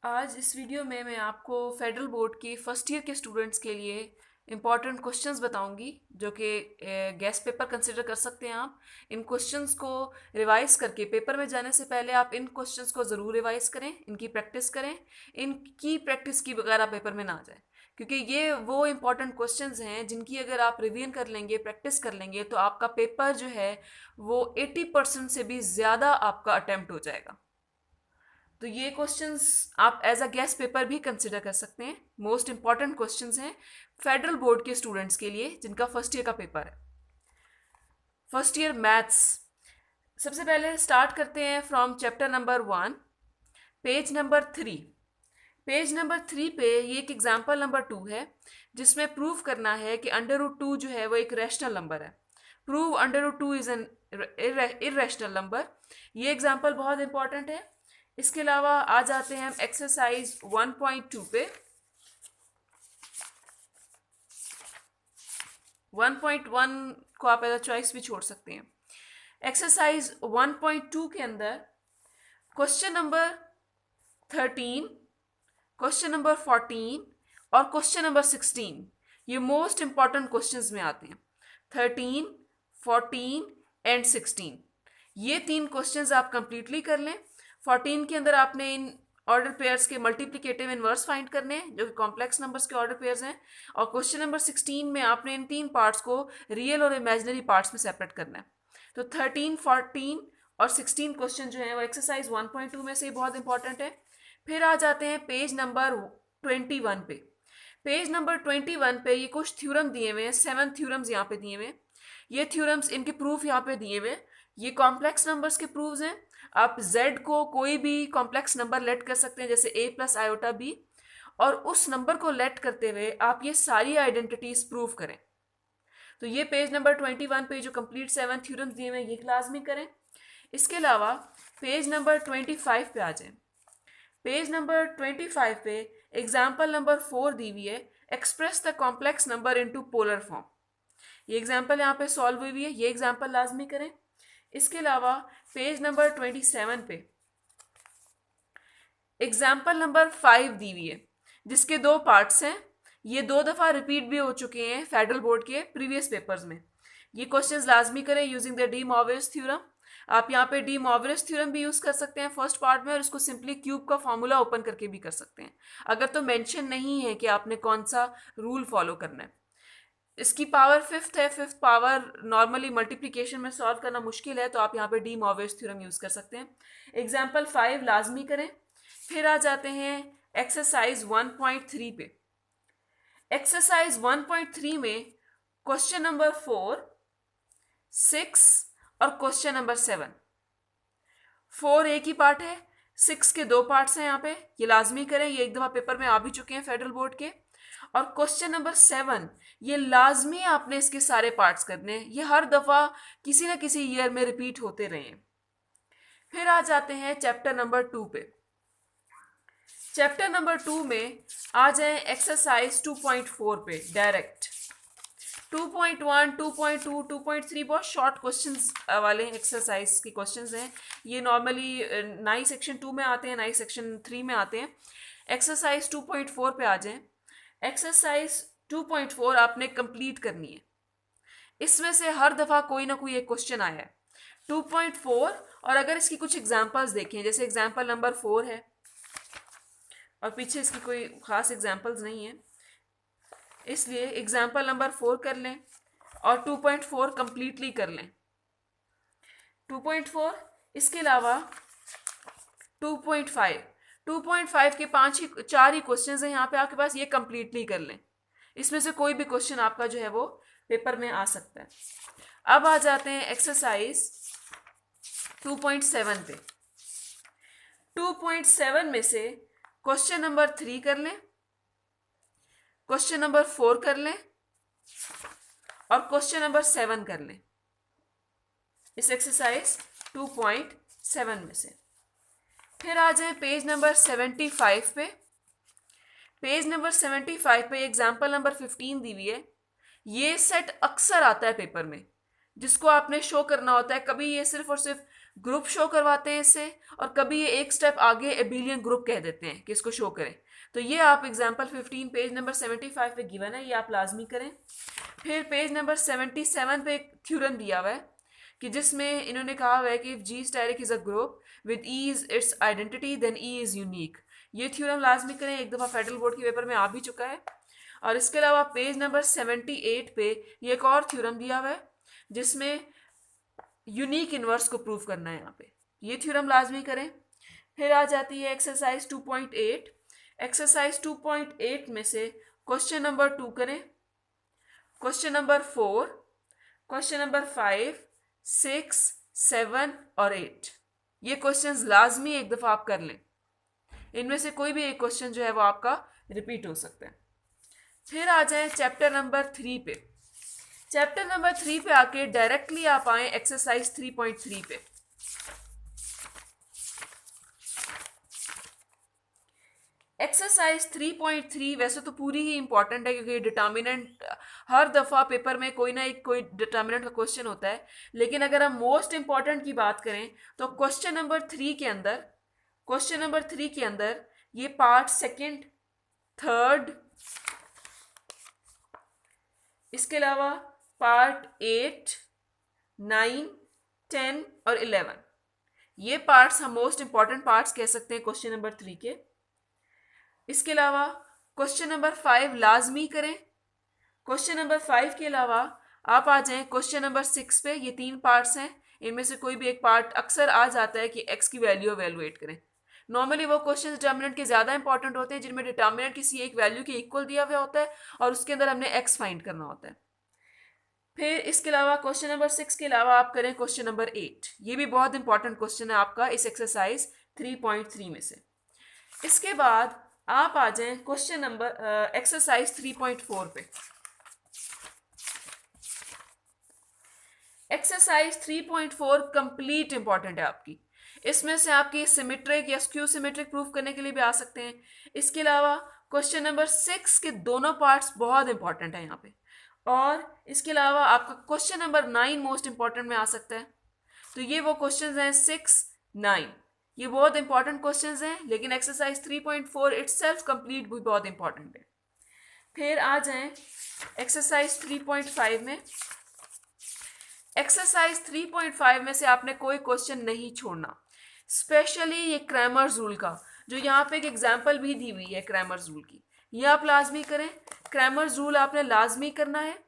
आज इस वीडियो में मैं आपको फेडरल बोर्ड के फर्स्ट ईयर के स्टूडेंट्स के लिए इम्पॉर्टेंट क्वेश्चंस बताऊंगी जो कि गेस्ट पेपर कंसिडर कर सकते हैं आप। इन क्वेश्चंस को रिवाइज करके पेपर में जाने से पहले आप इन क्वेश्चंस को ज़रूर रिवाइज करें, इनकी प्रैक्टिस करें। इनकी प्रैक्टिस की बगैर आप पेपर में ना जाए, क्योंकि ये वो इम्पॉर्टेंट क्वेश्चंस हैं जिनकी अगर आप रिवीजन कर लेंगे, प्रैक्टिस कर लेंगे, तो आपका पेपर जो है वो 80% से भी ज़्यादा आपका अटैम्प्ट हो जाएगा। तो ये क्वेश्चंस आप एज अ गेस्ट पेपर भी कंसिडर कर सकते हैं। मोस्ट इंपॉर्टेंट क्वेश्चंस हैं फेडरल बोर्ड के स्टूडेंट्स के लिए जिनका फर्स्ट ईयर का पेपर है। First year maths. सबसे पहले स्टार्ट करते हैं from chapter number 1, page number 3। Page number 3 पे ये एक एग्जाम्पल नंबर 2 है जिसमें प्रूव करना है कि अंडर रूट 2 जो है वो एक रैशनल नंबर है। Prove under root 2 is an irrational number. ये एग्जाम्पल बहुत इंपॉर्टेंट है। इसके अलावा आ जाते हैं हम एक्सरसाइज 1.2 पे। 1.1 को आप एज अ चॉइस भी छोड़ सकते हैं। एक्सरसाइज 1.2 के अंदर क्वेश्चन नंबर 13, क्वेश्चन नंबर 14 और क्वेश्चन नंबर 16 ये मोस्ट इंपॉर्टेंट क्वेश्चंस में आते हैं। 13, 14 एंड 16 ये 3 क्वेश्चंस आप कंप्लीटली कर लें। 14 के अंदर आपने इन ऑर्डर पेयर्स के मल्टीप्लिकेटिव इनवर्स फाइंड करने हैं जो कि कॉम्प्लेक्स नंबर्स के ऑर्डर पेयर्स हैं, और क्वेश्चन नंबर 16 में आपने इन 3 पार्ट्स को रियल और इमेजिनरी पार्ट्स में सेपरेट करना है। तो 13, 14 और 16 क्वेश्चन जो है वो एक्सरसाइज 1.2 में से बहुत इंपॉर्टेंट है। फिर आ जाते हैं पेज नंबर 21 पे। पेज नंबर 21 पे ये कुछ थ्योरम दिए हुए हैं, 7 थ्योरम्स यहाँ पे दिए हुए हैं। ये थ्योरम्स, इनके प्रूफ यहाँ पे दिए हुए हैं। ये कॉम्प्लेक्स नंबर्स के प्रूफ्स हैं। आप z को कोई भी कॉम्प्लेक्स नंबर लेट कर सकते हैं, जैसे a प्लस आयोटा b, और उस नंबर को लेट करते हुए आप ये सारी आइडेंटिटीज प्रूव करें। तो ये पेज नंबर 21 पे जो कंप्लीट 7 थ्योरम्स दिए हुए हैं ये लाजमी करें। इसके अलावा पेज नंबर 25 पे आ जाए। पेज नंबर 25 पे एग्जाम्पल नंबर 4 दी हुई है, express the complex number into polar form. ये एग्जाम्पल यहाँ पे सॉल्व हुई है, ये एग्जाम्पल लाजमी करें। इसके अलावा पेज नंबर 27 पे एग्जाम्पल नंबर 5 दी हुई है जिसके 2 पार्ट्स हैं। ये 2 दफ़ा रिपीट भी हो चुके हैं फेडरल बोर्ड के प्रीवियस पेपर्स में। ये क्वेश्चंस लाजमी करें यूजिंग द डी मॉर्विस थ्योरम। आप यहाँ पे डी मॉर्विस थ्योरम भी यूज़ कर सकते हैं फर्स्ट पार्ट में, और इसको सिंपली क्यूब का फॉर्मूला ओपन करके भी कर सकते हैं अगर तो मेंशन नहीं है कि आपने कौन सा रूल फॉलो करना है। इसकी पावर 5th है। 5th पावर नॉर्मली मल्टीप्लिकेशन में सॉल्व करना मुश्किल है, तो आप यहाँ पे डी मॉर्विस थ्योरम यूज़ कर सकते हैं। एग्जाम्पल 5 लाजमी करें। फिर आ जाते हैं एक्सरसाइज 1.3 पे। एक्सरसाइज 1.3 में क्वेश्चन नंबर 4, 6 और क्वेश्चन नंबर 7। 4 एक ही पार्ट है, 6 के 2 पार्ट्स हैं यहाँ पे, ये लाजमी करें। ये एक दफ़ा पेपर में आ भी चुके हैं फेडरल बोर्ड के। और क्वेश्चन नंबर 7 ये लाजमी आपने इसके सारे पार्ट्स करने हैं, ये हर दफ़ा किसी ना किसी ईयर में रिपीट होते रहे हैं। फिर आ जाते हैं चैप्टर नंबर 2 पे। चैप्टर नंबर 2 में आ जाए एक्सरसाइज 2.4 पे डायरेक्ट। 2.1, 2.2, 2.3 बहुत शॉर्ट क्वेश्चंस वाले एक्सरसाइज के क्वेश्चंस हैं। ये नॉर्मली नाई सेक्शन 2 में आते हैं, नाई सेक्शन 3 में आते हैं। एक्सरसाइज 2.4 पे आ जाएं। एक्सरसाइज 2.4 आपने कंप्लीट करनी है। इसमें से हर दफ़ा कोई ना कोई एक क्वेश्चन आया है 2.4, और अगर इसकी कुछ एग्जांपल्स देखें, जैसे एग्जांपल नंबर 4 है और पीछे इसकी कोई ख़ास एग्जांपल्स नहीं है, इसलिए एग्जाम्पल नंबर 4 कर लें और 2.4 कंप्लीटली कर लें। 2.4, इसके अलावा 2.5, 2.5 के 4 ही क्वेश्चंस हैं यहाँ पे आपके पास, ये कंप्लीटली कर लें। इसमें से कोई भी क्वेश्चन आपका जो है वो पेपर में आ सकता है। अब आ जाते हैं एक्सरसाइज 2.7 पे। 2.7 में से क्वेश्चन नंबर 3 कर लें, क्वेश्चन नंबर 4 कर लें और क्वेश्चन नंबर 7 कर लें इस एक्सरसाइज 2.7 में से। फिर आ जाए पेज नंबर 75 पे। पेज नंबर 75 पे एग्जाम्पल नंबर 15 दी हुई है। ये सेट अक्सर आता है पेपर में, जिसको आपने शो करना होता है। कभी ये सिर्फ और सिर्फ ग्रुप शो करवाते हैं इससे, और कभी ये एक स्टेप आगे एबिलियन ग्रुप कह देते हैं कि इसको शो करें। तो ये आप एग्जाम्पल 15 पेज नंबर 75 पे गिवन है, ये आप लाजमी करें। फिर पेज नंबर 77 पे एक थ्योरम दिया हुआ है कि जिसमें इन्होंने कहा हुआ है कि if G static is a group with E is its identity then E is unique. ये थ्योरम लाजमी करें, एक दफ़ा फेडरल बोर्ड के पेपर में आ भी चुका है। और इसके अलावा पेज नंबर 78 पे ये एक और थ्योरम दिया हुआ है जिसमें यूनिक इनवर्स को प्रूव करना है यहाँ पे, ये थ्योरम लाजमी करें। फिर आ जाती है एक्सरसाइज 2.8। एक्सरसाइज 2.8 में से क्वेश्चन नंबर 2 करें, क्वेश्चन नंबर 4, क्वेश्चन नंबर 5, 6, 7 और 8। ये क्वेश्चंस लाजमी एक दफ़ा आप कर लें, इनमें से कोई भी एक क्वेश्चन जो है वो आपका रिपीट हो सकता है। फिर आ जाए चैप्टर नंबर 3 पे। चैप्टर नंबर 3 पे आके डायरेक्टली आप आए एक्सरसाइज 3.3 पे। एक्सरसाइज 3.3 वैसे तो पूरी ही इंपॉर्टेंट है क्योंकि डिटर्मिनेंट हर दफ़ा पेपर में कोई ना एक कोई डिटर्मिनेंट का क्वेश्चन होता है। लेकिन अगर हम मोस्ट इंपॉर्टेंट की बात करें तो क्वेश्चन नंबर 3 के अंदर, क्वेश्चन नंबर 3 के अंदर ये पार्ट सेकंड, थर्ड, इसके अलावा पार्ट 8, 9, 10 और 11, ये पार्ट्स हम मोस्ट इंपॉर्टेंट पार्ट्स कह सकते हैं क्वेश्चन नंबर 3 के। इसके अलावा क्वेश्चन नंबर 5 लाजमी करें। क्वेश्चन नंबर 5 के अलावा आप आ जाएं क्वेश्चन नंबर 6 पे। ये 3 पार्ट्स हैं, इनमें से कोई भी एक पार्ट अक्सर आ जाता है कि एक्स की वैल्यू एवेलुएट करें। नॉर्मली वो क्वेश्चन डिटर्मिनेंट के ज़्यादा इंपॉर्टेंट होते हैं जिनमें डिटर्मिनेंट किसी एक वैल्यू के इक्वल दिया हुआ होता है और उसके अंदर हमने एक्स फाइंड करना होता है। फिर इसके अलावा क्वेश्चन नंबर 6 के अलावा आप करें क्वेश्चन नंबर 8। ये भी बहुत इंपॉर्टेंट क्वेश्चन है आपका इस एक्सरसाइज 3.3 में से। इसके बाद आप आ जाएं क्वेश्चन नंबर एक्सरसाइज 3.4 पे। एक्सरसाइज 3.4 कंप्लीट इंपॉर्टेंट है आपकी। इसमें से आपकी सिमेट्रिक या स्क्यू सिमेट्रिक प्रूफ करने के लिए भी आ सकते हैं। इसके अलावा क्वेश्चन नंबर 6 के दोनों पार्ट्स बहुत इंपॉर्टेंट है यहाँ पे। और इसके अलावा आपका क्वेश्चन नंबर 9 मोस्ट इंपॉर्टेंट में आ सकता है। तो ये वो क्वेश्चंस हैं 6, 9, ये बहुत इंपॉर्टेंट क्वेश्चंस हैं, लेकिन एक्सरसाइज 3.4 इटसेल्फ कंप्लीट भी बहुत इंपॉर्टेंट है। फिर आ जाएं एक्सरसाइज 3.5 में। एक्सरसाइज 3.5 में से आपने कोई क्वेश्चन नहीं छोड़ना, स्पेशली ये क्रैमर्स रूल का, जो यहाँ पे एक एग्जाम्पल भी दी हुई है क्रैमर्स रूल की, ये आप लाजमी करें। क्रैमर्स रूल आपने लाजमी करना है।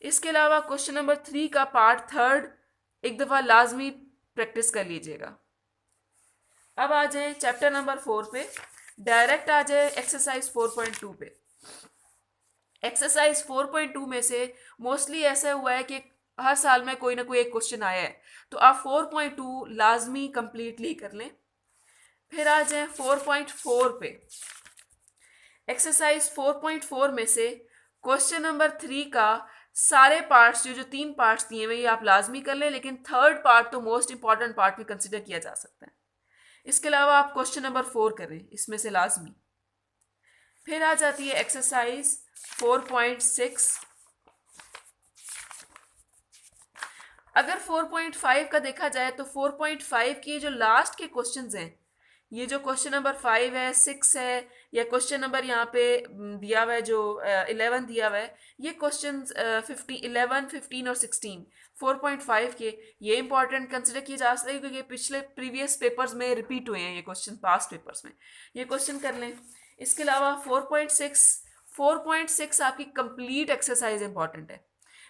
इसके अलावा क्वेश्चन नंबर 3 का पार्ट थर्ड एक दफ़ा लाजमी प्रैक्टिस कर लीजिएगा। अब आ जाए चैप्टर नंबर 4 पे, डायरेक्ट आ जाए एक्सरसाइज 4.2 पे। एक्सरसाइज 4.2 में से मोस्टली ऐसा हुआ है कि हर साल में कोई ना कोई एक क्वेश्चन आया है, तो आप 4.2 लाजमी कंप्लीटली कर लें। फिर आ जाए 4.4 पे। एक्सरसाइज 4.4 में से क्वेश्चन नंबर 3 का सारे पार्ट्स जो 3 पार्ट्स दिए हुए ये आप लाजमी कर लें, लेकिन थर्ड पार्ट तो मोस्ट इंपॉर्टेंट पार्ट में कंसिडर किया जा सकता है। इसके अलावा आप क्वेश्चन नंबर 4 करें इसमें से लाजमी। फिर आ जाती है एक्सरसाइज 4.6। अगर 4.5 का देखा जाए तो 4.5 के जो लास्ट के क्वेश्चंस हैं, ये जो क्वेश्चन नंबर 5 है, 6 है, या क्वेश्चन नंबर यहाँ पे दिया हुआ है जो 11 दिया हुआ है, ये क्वेश्चन 11, 15 और 16 4.5 के ये इंपॉर्टेंट कंसिडर किए जा सकते हैं क्योंकि पिछले प्रीवियस पेपर्स में रिपीट हुए हैं ये क्वेश्चन, पास्ट पेपर्स में ये क्वेश्चन कर लें। इसके अलावा 4.6 आपकी कंप्लीट एक्सरसाइज इंपॉर्टेंट है,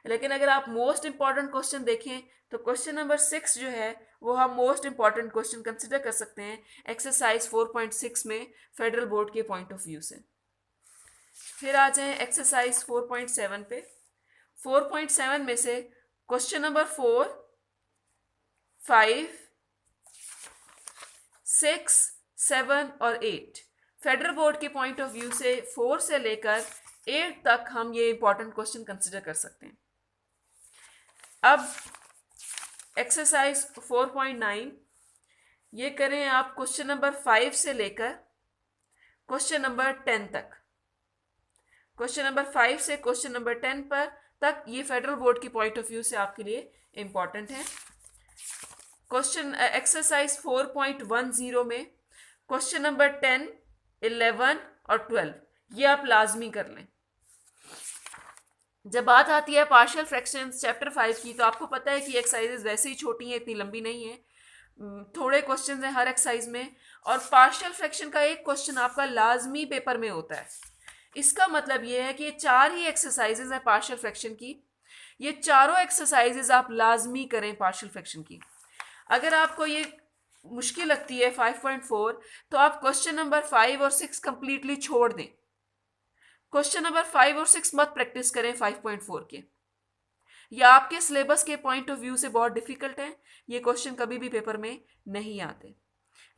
लेकिन अगर आप मोस्ट इंपॉर्टेंट क्वेश्चन देखें तो क्वेश्चन नंबर 6 जो है वो हम मोस्ट इंपॉर्टेंट क्वेश्चन कंसिडर कर सकते हैं एक्सरसाइज 4.6 में फेडरल बोर्ड के पॉइंट ऑफ व्यू से। फिर आ जाएं एक्सरसाइज 4.7 पे। 4.7 में से क्वेश्चन नंबर 4, 5, 6, 7 और 8 फेडरल बोर्ड के पॉइंट ऑफ व्यू से 4 से लेकर 8 तक हम ये इंपॉर्टेंट क्वेश्चन कंसिडर कर सकते हैं। अब एक्सरसाइज 4.9 ये करें आप क्वेश्चन नंबर 5 से लेकर क्वेश्चन नंबर 10 तक। क्वेश्चन नंबर 5 से क्वेश्चन नंबर 10 पर तक ये फेडरल बोर्ड के पॉइंट ऑफ व्यू से आपके लिए इंपॉर्टेंट है। क्वेश्चन एक्सरसाइज 4.10 में क्वेश्चन नंबर 10, 11 और 12 ये आप लाजमी कर लें। जब बात आती है पार्शियल फ्रैक्शंस चैप्टर 5 की, तो आपको पता है कि एक्सरसाइजेज वैसे ही छोटी हैं, इतनी लंबी नहीं है, थोड़े क्वेश्चंस हैं हर एक्सरसाइज में, और पार्शियल फ्रैक्शन का एक क्वेश्चन आपका लाजमी पेपर में होता है। इसका मतलब ये है कि ये 4 ही एक्सरसाइजेज हैं पार्शियल फ्रैक्शन की, ये चारों एक्सरसाइजेज आप लाजमी करें पार्शियल फ्रैक्शन की। अगर आपको ये मुश्किल लगती है 5.4, तो आप क्वेश्चन नंबर 5 और 6 कंप्लीटली छोड़ दें। क्वेश्चन नंबर 5 और 6 मत प्रैक्टिस करें 5.4 के, या आपके सिलेबस के पॉइंट ऑफ व्यू से बहुत डिफिकल्ट है, ये क्वेश्चन कभी भी पेपर में नहीं आते।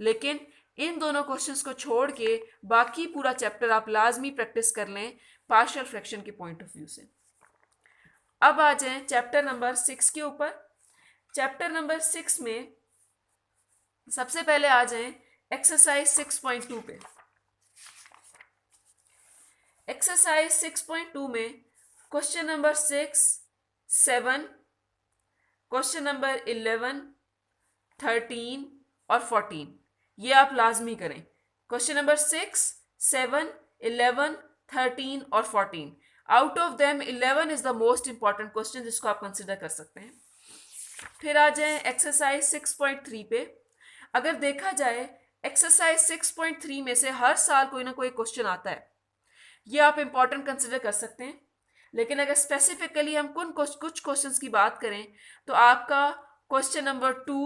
लेकिन इन दोनों क्वेश्चंस को छोड़ के बाकी पूरा चैप्टर आप लाजमी प्रैक्टिस कर लें पार्शियल फ्रैक्शन के पॉइंट ऑफ व्यू से। अब आ जाएं चैप्टर नंबर 6 के ऊपर। चैप्टर नंबर 6 में सबसे पहले आ जाएं एक्सरसाइज 6.2 पे। एक्सरसाइज 6.2 में क्वेश्चन नंबर 6, 7, क्वेश्चन नंबर 11, 13 और 14 ये आप लाजमी करें। क्वेश्चन नंबर 6, 7, 11, 13 और 14, out of them 11 is the most important question जिसको आप कंसिडर कर सकते हैं। फिर आ जाए एक्सरसाइज 6.3 पे। अगर देखा जाए एक्सरसाइज 6.3 में से हर साल कोई ना कोई क्वेश्चन आता है, ये आप इंपॉर्टेंट कंसिडर कर सकते हैं। लेकिन अगर स्पेसिफिकली हम कुछ क्वेश्चंस की बात करें, तो आपका क्वेश्चन नंबर 2,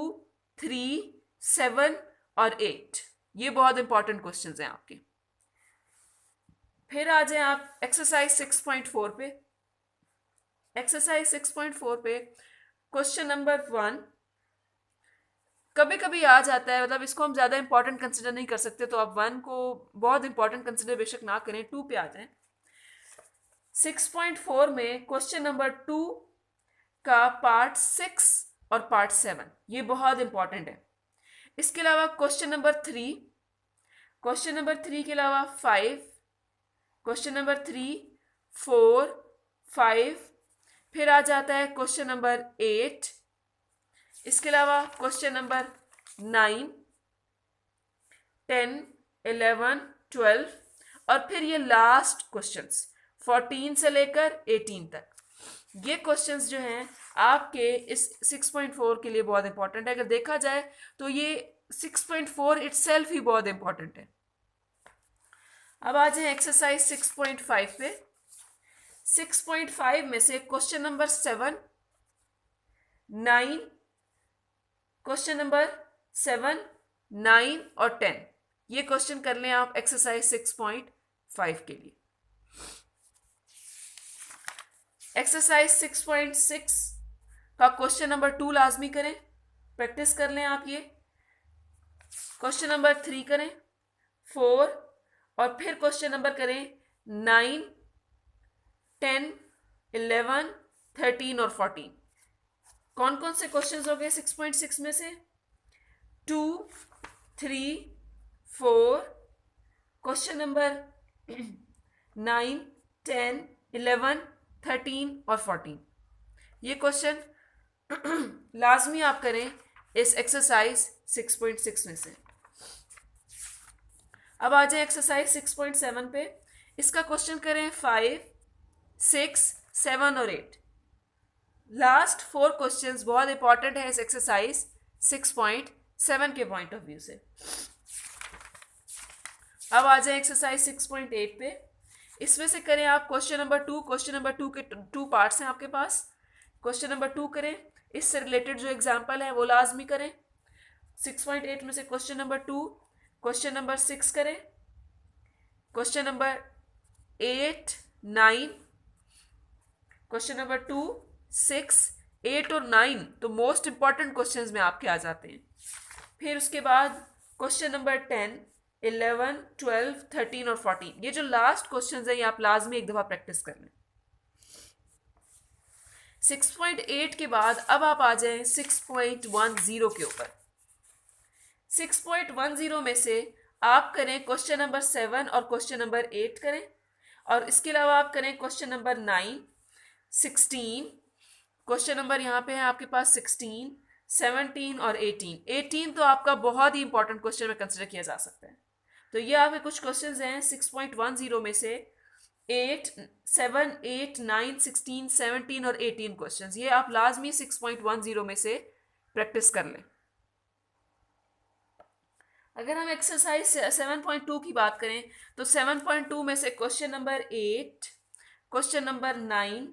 3, 7 और 8 ये बहुत इंपॉर्टेंट क्वेश्चंस हैं आपके। फिर आ जाए आप एक्सरसाइज 6.4 पे। एक्सरसाइज 6.4 पे क्वेश्चन नंबर 1 कभी कभी आ जाता है, मतलब इसको हम ज़्यादा इंपॉर्टेंट कंसिडर नहीं कर सकते, तो आप 1 को बहुत इंपॉर्टेंट कंसिडर बेशक ना करें। 2 पे आ जाएं। 6.4 में क्वेश्चन नंबर 2 का पार्ट 6 और पार्ट 7 ये बहुत इंपॉर्टेंट है। इसके अलावा क्वेश्चन नंबर 3, क्वेश्चन नंबर 3 के अलावा 5, क्वेश्चन नंबर 3, 4, 5, फिर आ जाता है क्वेश्चन नंबर 8, इसके अलावा क्वेश्चन नंबर 9, 10, 11, 12 और फिर ये लास्ट क्वेश्चंस 14 से लेकर 18 तक। ये क्वेश्चंस जो हैं आपके इस 6.4 के लिए बहुत इंपॉर्टेंट है। अगर देखा जाए तो ये 6.4 इटसेल्फ ही बहुत इंपॉर्टेंट है। अब आ जाए एक्सरसाइज 6.5 पे। 6.5 में से क्वेश्चन नंबर 7, 9, क्वेश्चन नंबर 7, 9 और 10 ये क्वेश्चन कर लें आप एक्सरसाइज 6.5 के लिए। एक्सरसाइज 6.6 का क्वेश्चन नंबर 2 लाजमी करें, प्रैक्टिस कर लें आप ये। क्वेश्चन नंबर 3 करें, 4 और फिर क्वेश्चन नंबर करें 9, 10, 11, 13 और 14। कौन कौन से क्वेश्चंस हो गए 6.6 में से? 2, 3, 4, क्वेश्चन नंबर 9, 10, 11, 13 और 14 ये क्वेश्चन लाजमी आप करें इस एक्सरसाइज 6.6 में से। अब आ जाए एक्सरसाइज 6.7 पे। इसका क्वेश्चन करें 5, 6, 7 और 8। लास्ट 4 क्वेश्चंस बहुत इंपॉर्टेंट है इस एक्सरसाइज 6.7 के पॉइंट ऑफ व्यू से। अब आ जाए एक्सरसाइज 6.8 पे। इसमें से करें आप क्वेश्चन नंबर 2। क्वेश्चन नंबर 2 के 2 पार्ट्स हैं आपके पास। क्वेश्चन नंबर 2 करें, इससे रिलेटेड जो एग्जाम्पल है वो लाजमी करें। 6.8 में से क्वेश्चन नंबर 2, क्वेश्चन नंबर 6 करें, क्वेश्चन नंबर 8, 9, क्वेश्चन नंबर 2, 6, 8 और 9 तो मोस्ट इंपॉर्टेंट क्वेश्चंस में आपके आ जाते हैं। फिर उसके बाद क्वेश्चन नंबर 10, 11, 12, 13 और 14 ये जो लास्ट क्वेश्चंस हैं ये आप लाजमी एक दफ़ा प्रैक्टिस कर लें। 6.8 के बाद अब आप आ जाएं 6.10 के ऊपर। 6.10 में से आप करें क्वेश्चन नंबर 7 और क्वेश्चन नंबर 8 करें, और इसके अलावा आप करें क्वेश्चन नंबर 9, 16, क्वेश्चन नंबर यहाँ पे है आपके पास 16, 17 और 18 तो आपका बहुत ही इंपॉर्टेंट क्वेश्चन में कंसिडर किया जा सकता है। तो ये आपके कुछ क्वेश्चंस हैं 6.10 में से 8, 7, 8, 9, 16, 17 और 18 क्वेश्चंस, ये आप लाजमी 6.10 में से प्रैक्टिस कर लें। अगर हम एक्सरसाइज 7.2 की बात करें तो 7.2 में से question number 8, question number 9,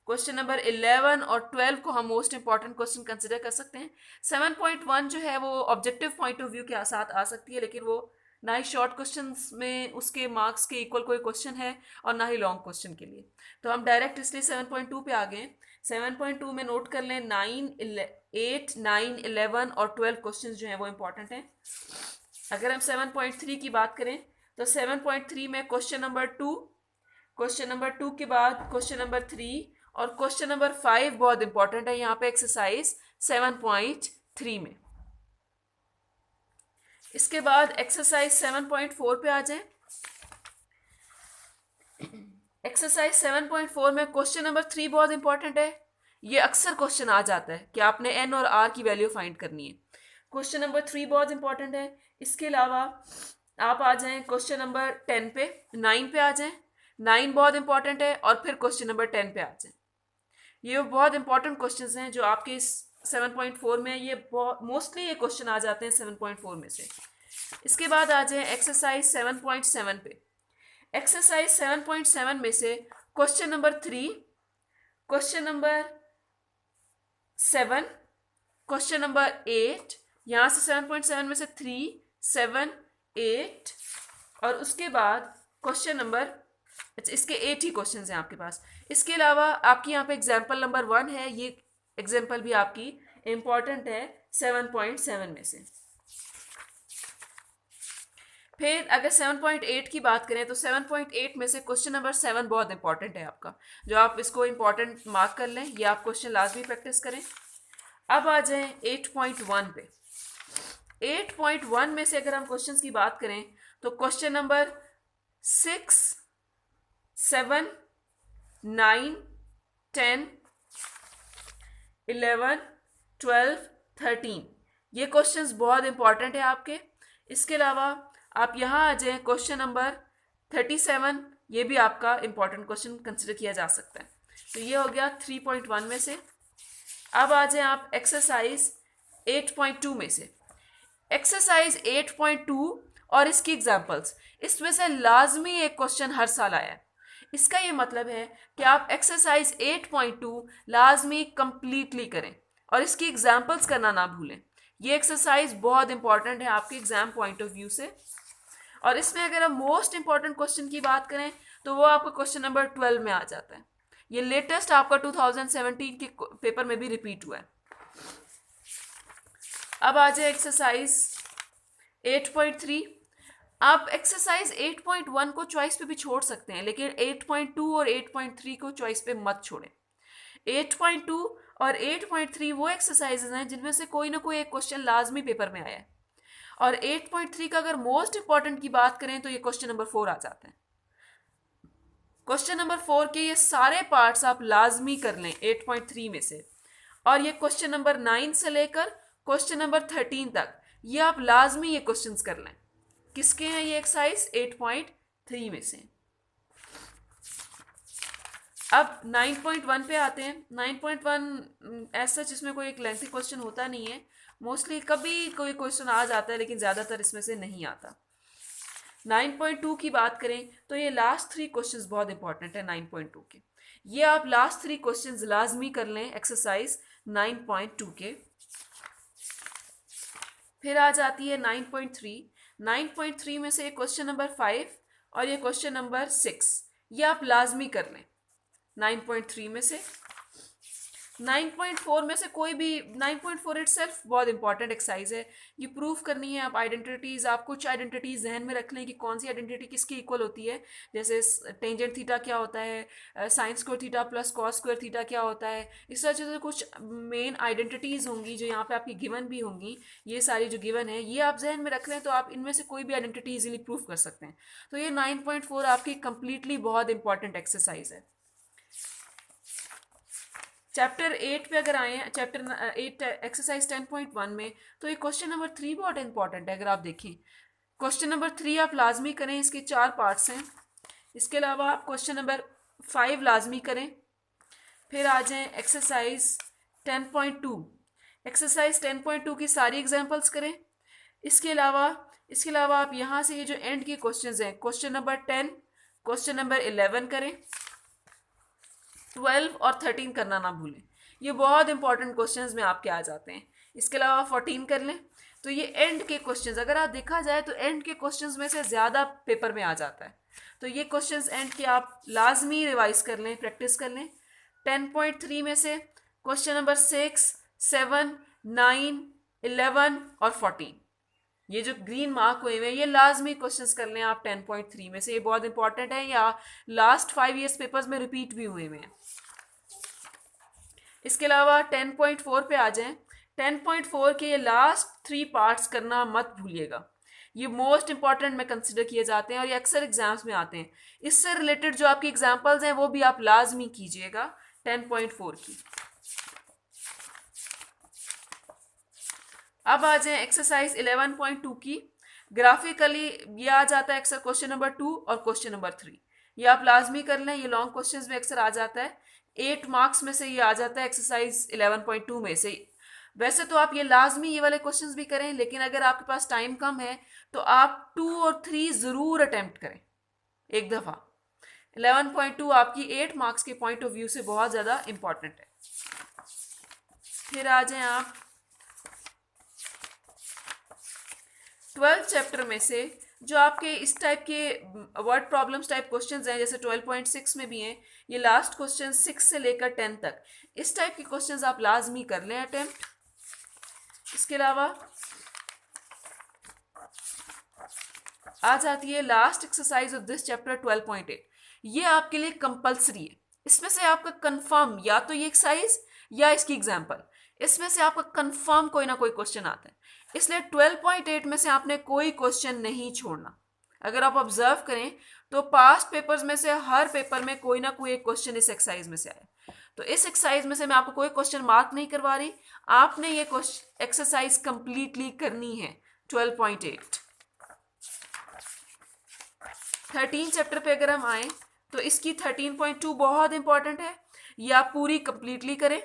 question number 11 और 12 को हम मोस्ट इंपॉर्टेंट क्वेश्चन कंसिडर कर सकते हैं। 7.1 जो है वो ऑब्जेक्टिव पॉइंट ऑफ व्यू के साथ आ सकती है, लेकिन वो ना ही शॉर्ट क्वेश्चंस में उसके मार्क्स के इक्वल कोई क्वेश्चन है और ना ही लॉन्ग क्वेश्चन के लिए। तो हम डायरेक्ट इसलिए 7.2 पे आ गए। 7.2 में नोट कर लें 8, 9, 11 और 12 क्वेश्चन जो हैं वो इंपॉर्टेंट हैं। अगर हम 7.3 की बात करें तो 7.3 में क्वेश्चन नंबर 2, क्वेश्चन नंबर 2 के बाद क्वेश्चन नंबर 3 और क्वेश्चन नंबर 5 बहुत इंपॉर्टेंट है यहाँ पे एक्सरसाइज 7.3 में। इसके बाद एक्सरसाइज 7.4 पे आ जाए। एक्सरसाइज 7.4 में क्वेश्चन नंबर 3 बहुत इंपॉर्टेंट है। ये अक्सर क्वेश्चन आ जाता है कि आपने एन और आर की वैल्यू फाइंड करनी है। क्वेश्चन नंबर 3 बहुत इंपॉर्टेंट है। इसके अलावा आप आ जाएं क्वेश्चन नंबर 10 पे, 9 पे आ जाएं। 9 बहुत इंपॉर्टेंट है और फिर क्वेश्चन नंबर 10 पे आ जाएं। ये बहुत इंपॉर्टेंट क्वेश्चंस हैं जो आपके इस 7.4 में, ये मोस्टली ये क्वेश्चन आ जाते हैं 7.4 में से। इसके बाद आ जाए एक्सरसाइज 7.7 पे। एक्सरसाइज 7.7 में से question number 3, question number 7, question number 8, यहाँ से 7.7 में से 3, 7, 8 और उसके बाद क्वेश्चन नंबर, इसके 8 ही क्वेश्चन हैं आपके पास। इसके अलावा आपकी यहाँ पे एग्जाम्पल नंबर 1 है, ये एग्जाम्पल भी आपकी इंपॉर्टेंट है 7.7 में से। फिर अगर 7.8 की बात करें तो 7.8 में से क्वेश्चन नंबर 7 बहुत इंपॉर्टेंट है आपका, जो आप इसको इंपॉर्टेंट मार्क कर लें, ये आप क्वेश्चन लाजमी प्रैक्टिस करें। अब आ जाएं 8.1 पे। 8.1 में से अगर हम क्वेश्चंस की बात करें तो क्वेश्चन नंबर 6, 7, 9, 10, 11, 12, 13 ये क्वेश्चंस बहुत इंपॉर्टेंट है आपके। इसके अलावा आप यहाँ आ जाएं क्वेश्चन नंबर 37, ये भी आपका इंपॉर्टेंट क्वेश्चन कंसिडर किया जा सकता है। तो ये हो गया 3.1 में से। अब आ जाएं आप एक्सरसाइज 8.2 में से। एक्सरसाइज 8.2 और इसकी एग्जाम्पल्स, इसमें से लाजमी एक क्वेश्चन हर साल आया है। इसका ये मतलब है कि आप एक्सरसाइज 8.2 लाजमी कंप्लीटली करें और इसकी एग्जाम्पल्स करना ना भूलें। ये एक्सरसाइज बहुत इंपॉर्टेंट है आपके एग्जाम पॉइंट ऑफ व्यू से। और इसमें अगर हम मोस्ट इंपॉर्टेंट क्वेश्चन की बात करें तो वो आपका क्वेश्चन नंबर 12 में आ जाता है। ये लेटेस्ट आपका 2017 के पेपर में भी रिपीट हुआ है। अब आ जाए एक्सरसाइज 8.3। आप एक्सरसाइज 8.1 को चॉइस पे भी छोड़ सकते हैं, लेकिन 8.2 और 8.3 को चॉइस पे मत छोड़ें। 8.2 और 8.3 वो एक्सरसाइजेज हैं जिनमें से कोई ना कोई एक क्वेश्चन लाजमी पेपर में आया है। और 8.3 का अगर मोस्ट इंपॉर्टेंट की बात करें तो ये क्वेश्चन नंबर 4 आ जाता है। क्वेश्चन नंबर 4 के ये सारे पार्ट्स आप लाजमी कर लें 8.3 में से। और ये क्वेश्चन नंबर 9 से लेकर क्वेश्चन नंबर 13 तक ये आप लाजमी ये क्वेश्चंस कर लें। किसके हैं ये एक्सरसाइज 8.3 में से। अब 9.1 पे आते हैं। 9.1 ऐसा जिसमें कोई एक लेंथी क्वेश्चन होता नहीं है, मोस्टली कभी कोई क्वेश्चन आ जाता है लेकिन ज़्यादातर इसमें से नहीं आता। 9.2 की बात करें तो ये लास्ट 3 क्वेश्चंस बहुत इंपॉर्टेंट है 9.2 के। ये आप लास्ट 3 क्वेश्चंस लाजमी कर लें एक्सरसाइज 9.2 के। फिर आ जाती है 9.3। 9.3 में से क्वेश्चन नंबर 5 और ये क्वेश्चन नंबर 6 ये आप लाजमी कर लें 9.3 में से। 9.4 में से कोई भी, 9.4 इटसेल्फ बहुत इंपॉर्टेंट एक्सरसाइज है। ये प्रूफ करनी है आप आइडेंटिटीज़, आप कुछ आइडेंटिटीज़ जहन में रख लें कि कौन सी आइडेंटिटी किसकी इक्वल होती है। जैसे टेंजेंट थीटा क्या होता है, sine square theta plus cos square theta क्या होता है। इस तरह से कुछ मेन आइडेंटिटीज़ होंगी जो यहाँ पे आपकी गिवन भी होंगी। ये सारी जो गिवन है ये आप जहन में रख लें तो आप इनमें से कोई भी आइडेंटिटी इजीली प्रूफ कर सकते हैं। तो ये 9.4 आपकी कंप्लीटली बहुत इंपॉर्टेंट एक्सरसाइज है। चैप्टर 8 पे अगर आए, चैप्टर 8 एक्सरसाइज 10.1 में, तो ये क्वेश्चन नंबर 3 बहुत इंपॉर्टेंट है। अगर आप देखें क्वेश्चन नंबर 3 आप लाजमी करें, इसके 4 पार्ट्स हैं। इसके अलावा आप क्वेश्चन नंबर 5 लाजमी करें। फिर आ जाएं एक्सरसाइज 10.2। एक्सरसाइज 10.2 की सारी एग्जांपल्स करें। इसके अलावा आप यहाँ से ये जो एंड के क्वेश्चंस हैं, क्वेश्चन नंबर 10, क्वेश्चन नंबर 11 करें। 12 और 13 करना ना भूलें, ये बहुत इंपॉर्टेंट क्वेश्चंस में आपके आ जाते हैं। इसके अलावा 14 कर लें। तो ये एंड के क्वेश्चंस, अगर आप देखा जाए तो एंड के क्वेश्चंस में से ज़्यादा पेपर में आ जाता है। तो ये क्वेश्चंस एंड के आप लाजमी रिवाइज कर लें, प्रैक्टिस कर लें। 10.3 में से क्वेश्चन नंबर 6, 7, 9, 11 और 14, ये जो ग्रीन मार्क हुए हुए हैं ये लाजमी क्वेश्चंस कर लें आप 10.3 में से। ये बहुत इंपॉर्टेंट है, या लास्ट 5 ईयर्स पेपर्स में रिपीट भी हुए हुए हैं। इसके अलावा 10.4 पे आ जाएं। 10.4 के ये लास्ट 3 पार्ट्स करना मत भूलिएगा, ये मोस्ट इंपॉर्टेंट में कंसिडर किए जाते हैं और ये अक्सर एग्जाम्स में आते हैं। इससे रिलेटेड जो आपकी एग्जाम्पल्स हैं वो भी आप लाजमी कीजिएगा 10.4 की। अब आ जाए एक्सरसाइज 11.2 की। ग्राफिकली ये आ जाता है अक्सर क्वेश्चन नंबर 2 और क्वेश्चन नंबर 3, ये आप लाजमी कर लें। ये लॉन्ग क्वेश्चंस में अक्सर आ जाता है, 8 मार्क्स में से ये आ जाता है एक्सरसाइज 11.2 में से। वैसे तो आप ये लाजमी ये वाले क्वेश्चंस भी करें, लेकिन अगर आपके पास टाइम कम है तो आप 2 और 3 ज़रूर अटेम्प्ट करें एक दफ़ा। 11.2 आपकी 8 मार्क्स के पॉइंट ऑफ व्यू से बहुत ज़्यादा इंपॉर्टेंट है। फिर आ जाएं आप 12 चैप्टर में से जो आपके इस टाइप के वर्ड प्रॉब्लम्स टाइप क्वेश्चंस हैं, जैसे 12.6 में भी हैं, ये लास्ट क्वेश्चन 6 से लेकर 10 तक, इस टाइप के क्वेश्चंस आप लाजमी कर लें अटेम्प्ट। इसके अलावा आ जाती है last exercise of this chapter 12.8। ये आपके लिए कंपल्सरी है। इसमें से आपका कंफर्म या तो ये एक्सरसाइज या इसकी एग्जाम्पल, इसमें से आपका कंफर्म कोई ना कोई क्वेश्चन आता है। इसलिए 12.8 में से आपने कोई क्वेश्चन नहीं छोड़ना। अगर आप ऑब्जर्व करें तो पास्ट पेपर्स में से हर पेपर में कोई ना कोई एक क्वेश्चन इस एक्सरसाइज में से आया। तो इस एक्सरसाइज में से मैं आपको कोई क्वेश्चन मार्क नहीं करवा रही, आपने ये एक्सरसाइज कंप्लीटली करनी है 12.8। 13 चैप्टर पे अगर हम आए तो इसकी 13.2 बहुत इंपॉर्टेंट है, ये आप पूरी कंप्लीटली करें।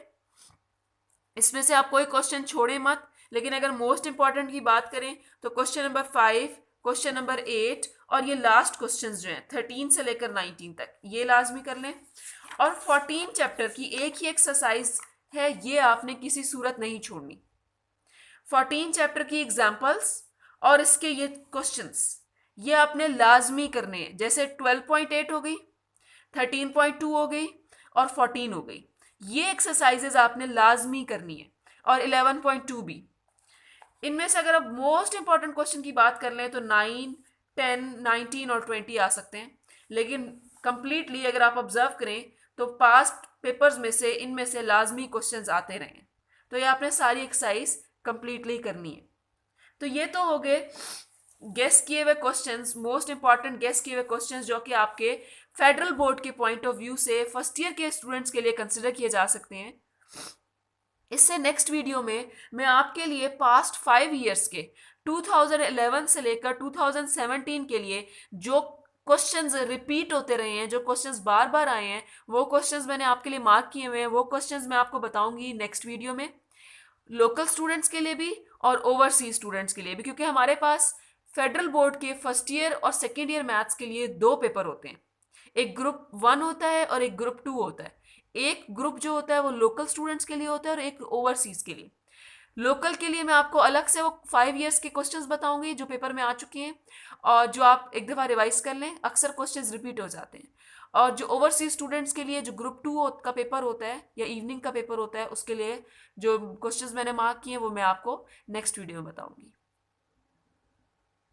इसमें से आप कोई क्वेश्चन छोड़े मत। लेकिन अगर मोस्ट इंपॉर्टेंट की बात करें तो क्वेश्चन नंबर 5, क्वेश्चन नंबर 8 और ये लास्ट क्वेश्चंस जो हैं 13 से लेकर 19 तक, ये लाजमी कर लें। और 14 चैप्टर की एक ही एक्सरसाइज है, ये आपने किसी सूरत नहीं छोड़नी। 14 चैप्टर की एग्जाम्पल्स और इसके ये क्वेश्चंस ये आपने लाजमी करने हैं। जैसे 12.8 हो गई, 13.2 हो गई और 14 हो गई, ये एक्सरसाइजेज आपने लाजमी करनी है, और 11.2 भी। इनमें से अगर आप मोस्ट इंपॉर्टेंट क्वेश्चन की बात कर लें तो 9, 10, 19 और 20 आ सकते हैं। लेकिन कंप्लीटली अगर आप ऑब्जर्व करें तो पास्ट पेपर्स में से इनमें से लाजमी क्वेश्चंस आते रहे हैं। तो ये आपने सारी एक्सरसाइज कंप्लीटली करनी है। तो ये तो हो गए गेस किए हुए क्वेश्चंस, मोस्ट इंपॉर्टेंट गेस किए हुए क्वेश्चंस जो कि आपके फेडरल बोर्ड के पॉइंट ऑफ व्यू से फर्स्ट ईयर के स्टूडेंट्स के लिए कंसिडर किए जा सकते हैं। इससे नेक्स्ट वीडियो में मैं आपके लिए पास्ट 5 ईयर्स के 2011 से लेकर 2017 के लिए जो क्वेश्चंस रिपीट होते रहे हैं, जो क्वेश्चंस बार बार आए हैं, वो क्वेश्चंस मैंने आपके लिए मार्क किए हुए हैं। वो क्वेश्चंस मैं आपको बताऊंगी नेक्स्ट वीडियो में, लोकल स्टूडेंट्स के लिए भी और ओवरसीज स्टूडेंट्स के लिए भी, क्योंकि हमारे पास फेडरल बोर्ड के फर्स्ट ईयर और सेकेंड ईयर मैथ्स के लिए 2 पेपर होते हैं। एक ग्रुप 1 होता है और एक ग्रुप 2 होता है। एक ग्रुप जो होता है वो लोकल स्टूडेंट्स के लिए होता है और एक ओवरसीज के लिए। लोकल के लिए मैं आपको अलग से वो 5 ईयर्स के क्वेश्चंस बताऊंगी जो पेपर में आ चुके हैं, और जो आप एक दफ़ा रिवाइज कर लें, अक्सर क्वेश्चंस रिपीट हो जाते हैं। और जो ओवरसीज स्टूडेंट्स के लिए जो ग्रुप 2 का पेपर होता है या इवनिंग का पेपर होता है, उसके लिए जो क्वेश्चंस मैंने मार्क किए हैं वो मैं आपको नेक्स्ट वीडियो में बताऊंगी।